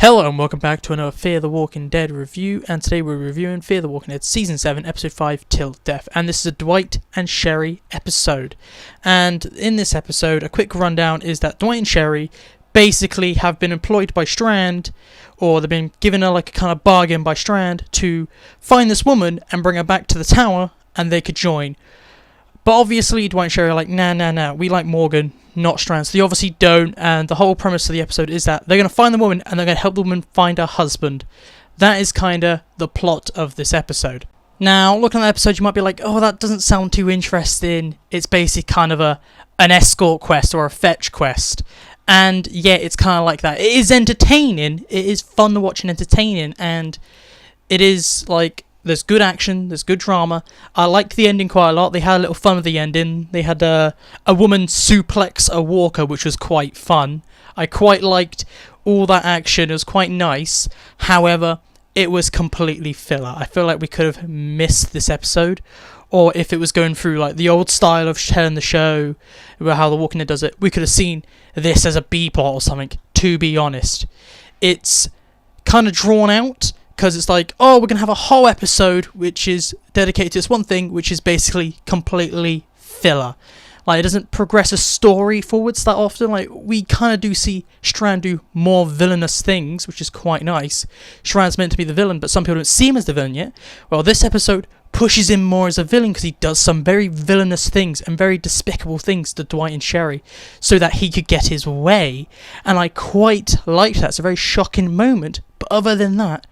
Hello and welcome back to another Fear the Walking Dead review, and today we're reviewing Fear the Walking Dead Season 7, Episode 5, Till Death, and this is a Dwight and Sherry episode. And in this episode, a quick rundown is that Dwight and Sherry basically have been employed by Strand, or they've been given a kind of bargain by Strand to find this woman and bring her back to the tower, and they could join. But obviously Dwight and Sherry are like, nah, we like Morgan, not Strand. So they obviously don't, and the whole premise of the episode is that they're going to find the woman and they're going to help the woman find her husband. That is kind of the plot of this episode. Now, looking at the episode, you might be like, oh, that doesn't sound too interesting. It's basically kind of an escort quest or a fetch quest. And yeah, it's kind of like that. It is entertaining. It is fun to watch and entertaining. And it is like, there's good action, there's good drama. I liked the ending quite a lot. They had a little fun with the ending. They had a woman suplex a walker, which was quite fun. I quite liked all that action. It was quite nice. However, it was completely filler. I feel like we could have missed this episode. Or if it was going through like the old style of telling the show, about how The Walking Dead does it, we could have seen this as a B-plot or something, to be honest. It's kind of drawn out, because it's like, oh, we're going to have a whole episode which is dedicated to this one thing, which is basically completely filler. Like, it doesn't progress a story forwards that often. Like, we kind of do see Strand do more villainous things, which is quite nice. Strand's meant to be the villain, but some people don't see him as the villain yet. Well, this episode pushes him more as a villain because he does some very villainous things and very despicable things to Dwight and Sherry so that he could get his way. And I quite like that. It's a very shocking moment. But other than that,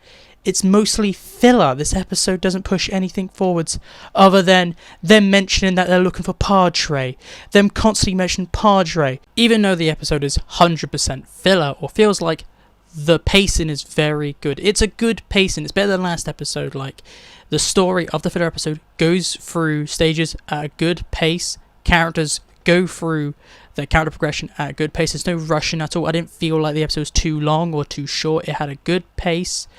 it's mostly filler. This episode doesn't push anything forwards other than them mentioning that they're looking for Padre. Them constantly mentioning Padre. Even though the episode is 100% filler, or feels like the pacing is very good. It's a good pacing. It's better than last episode. Like, the story of the filler episode goes through stages at a good pace. Characters go through their character progression at a good pace. There's no rushing at all. I didn't feel like the episode was too long or too short. It had a good pace.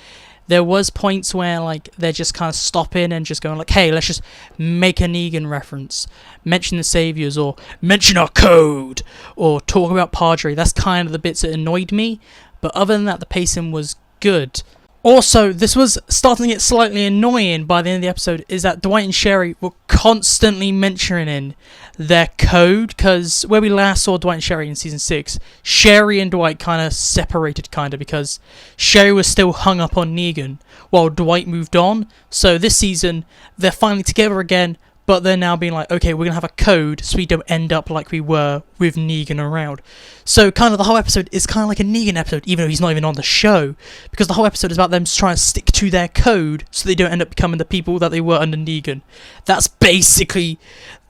There was points where, like, they're just kind of stopping and just going like, hey, let's just make a Negan reference, mention the Saviors, or mention our code, or talk about Padre. That's kind of the bits that annoyed me. But other than that, the pacing was good. Also, this was starting to get slightly annoying by the end of the episode, is that Dwight and Sherry were constantly mentioning their code, because where we last saw Dwight and Sherry in Season 6, Sherry and Dwight kind of separated, because Sherry was still hung up on Negan, while Dwight moved on. So this season, they're finally together again, but they're now being like, okay, we're going to have a code so we don't end up like we were with Negan around. So kind of the whole episode is kind of like a Negan episode, even though he's not even on the show. Because the whole episode is about them trying to stick to their code so they don't end up becoming the people that they were under Negan. That's basically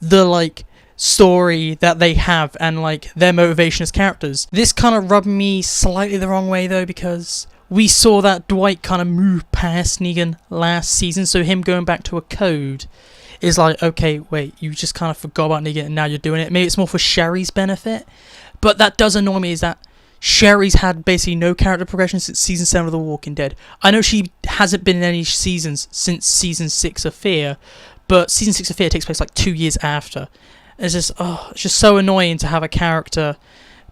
the, like, story that they have and, like, their motivation as characters. This kind of rubbed me slightly the wrong way, though, because we saw that Dwight kind of move past Negan last season, so him going back to a code is like, okay, wait, you just kind of forgot about Negan and now you're doing it. Maybe it's more for Sherry's benefit, but that does annoy me, is that Sherry's had basically no character progression since Season 7 of The Walking Dead. I know she hasn't been in any seasons since Season 6 of Fear, but Season 6 of Fear takes place like 2 years after. It's just so annoying to have a character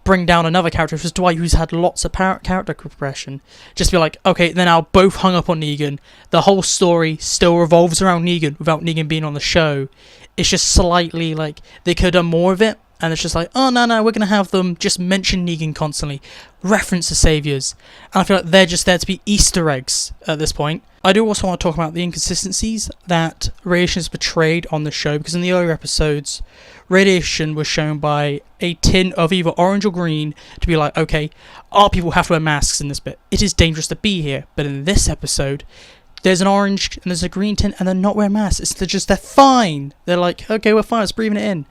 bring down another character, which is Dwight, who's had lots of character progression. Just be like, okay, they're now both hung up on Negan. The whole story still revolves around Negan without Negan being on the show. It's just slightly like they could have done more of it, and it's just like, oh no, we're gonna have them just mention Negan constantly, reference the Saviors, and I feel like they're just there to be Easter eggs at this point. I do also want to talk about the inconsistencies that Radiation is portrayed on the show, because in the earlier episodes, Radiation was shown by a tin of either orange or green to be like, okay, our people have to wear masks in this bit. It is dangerous to be here. But in this episode, there's an orange and there's a green tin and they're not wearing masks. They're fine. They're like, okay, we're fine, it's breathing it in.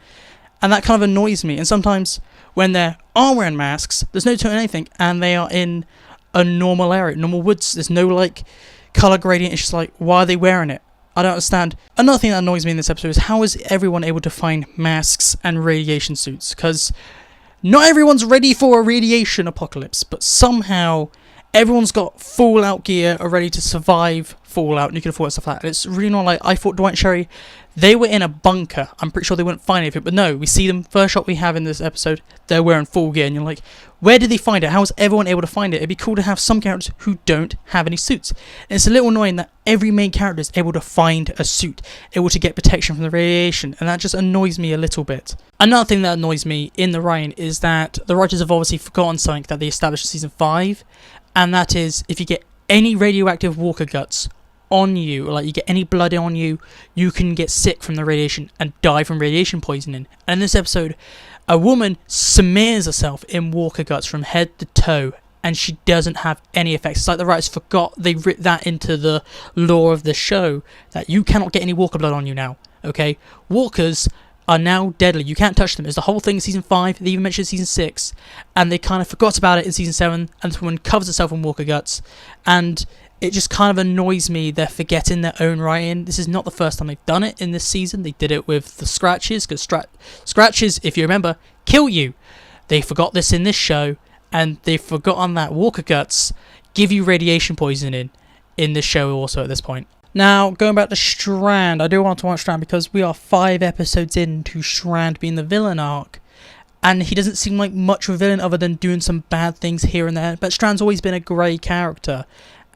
And that kind of annoys me. And sometimes when they are wearing masks, there's no tone or anything, and they are in a normal area, normal woods. There's no, like, colour gradient. It's just like, why are they wearing it? I don't understand. Another thing that annoys me in this episode is how is everyone able to find masks and radiation suits? Because not everyone's ready for a radiation apocalypse, but somehow everyone's got Fallout gear ready to survive Fallout, nuclear Fallout, stuff like that. And it's really not like, I thought Dwight and Sherry, they were in a bunker. I'm pretty sure they wouldn't find anything, but no, we see them, first shot we have in this episode, they're wearing full gear, and you're like, where did they find it? How was everyone able to find it? It'd be cool to have some characters who don't have any suits. And it's a little annoying that every main character is able to find a suit, able to get protection from the radiation, and that just annoys me a little bit. Another thing that annoys me in the writing is that the writers have obviously forgotten something that they established in Season 5, and that is, if you get any radioactive walker guts on you, or like you get any blood on you, you can get sick from the radiation and die from radiation poisoning. And in this episode, a woman smears herself in walker guts from head to toe, and she doesn't have any effects. It's like the writers forgot, they ripped that into the lore of the show, that you cannot get any walker blood on you now, okay? Walkers are now deadly. You can't touch them. It's the whole thing in Season 5. They even mentioned Season 6. And they kind of forgot about it in Season 7. And this woman covers herself in walker guts. And it just kind of annoys me they're forgetting their own writing. This is not the first time they've done it in this season. They did it with the Scratches. Because Scratches, if you remember, kill you. They forgot this in this show. And they've forgotten that walker guts give you radiation poisoning in this show also at this point. Now, going back to Strand, I do want to watch Strand because we are 5 episodes into Strand being the villain arc. And he doesn't seem like much of a villain other than doing some bad things here and there. But Strand's always been a great character.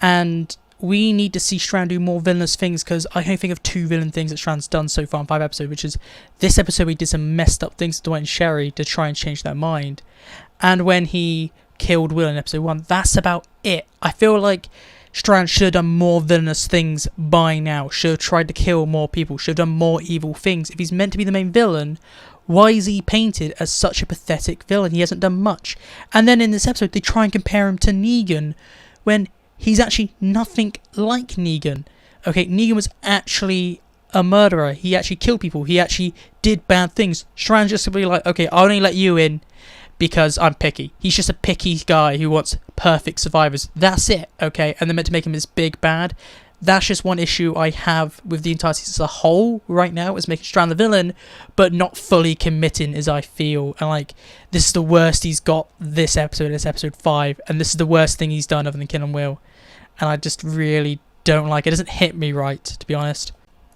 And we need to see Strand do more villainous things, because I can only think of 2 villain things that Strand's done so far in 5 episodes, which is this episode he did some messed up things to Dwight and Sherry to try and change their mind. And when he killed Will in episode 1, that's about it. I feel like Strand should have done more villainous things by now, should have tried to kill more people, should have done more evil things. If he's meant to be the main villain, why is he painted as such a pathetic villain? He hasn't done much. And then in this episode, they try and compare him to Negan, when he's actually nothing like Negan. Okay, Negan was actually a murderer. He actually killed people. He actually did bad things. Strand's just to be like, okay, I'll only let you in because I'm picky. He's just a picky guy who wants perfect survivors. That's it, okay? And they're meant to make him this big bad. That's just one issue I have with the entire season as a whole right now, is making Strand the villain, but not fully committing as I feel. And like, this is the worst he's got this episode, this episode 5, and this is the worst thing he's done other than killing Will. And I just really don't like it. It doesn't hit me right, to be honest.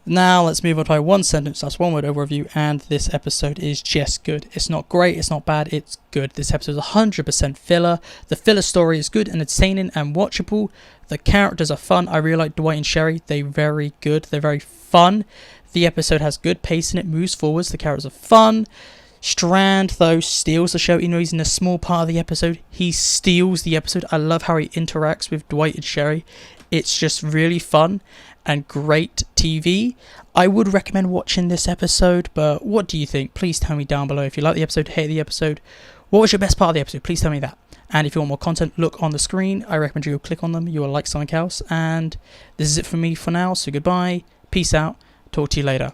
Now let's move on to my one sentence, that's one word overview, and this episode is just good. It's not great, it's not bad, it's good. This episode is 100% filler. The filler story is good and entertaining and watchable. The characters are fun. I really like Dwight and Sherry. They're very good. They're very fun. The episode has good pace and it moves forwards. The characters are fun. Strand, though, steals the show. Even though he's in a small part of the episode, he steals the episode. I love how he interacts with Dwight and Sherry. It's just really fun and great TV. I would recommend watching this episode, but what do you think? Please tell me down below. If you like the episode, hate the episode. What was your best part of the episode? Please tell me that. And if you want more content, look on the screen. I recommend you click on them. You will like something else. And this is it for me for now. So goodbye. Peace out. Talk to you later.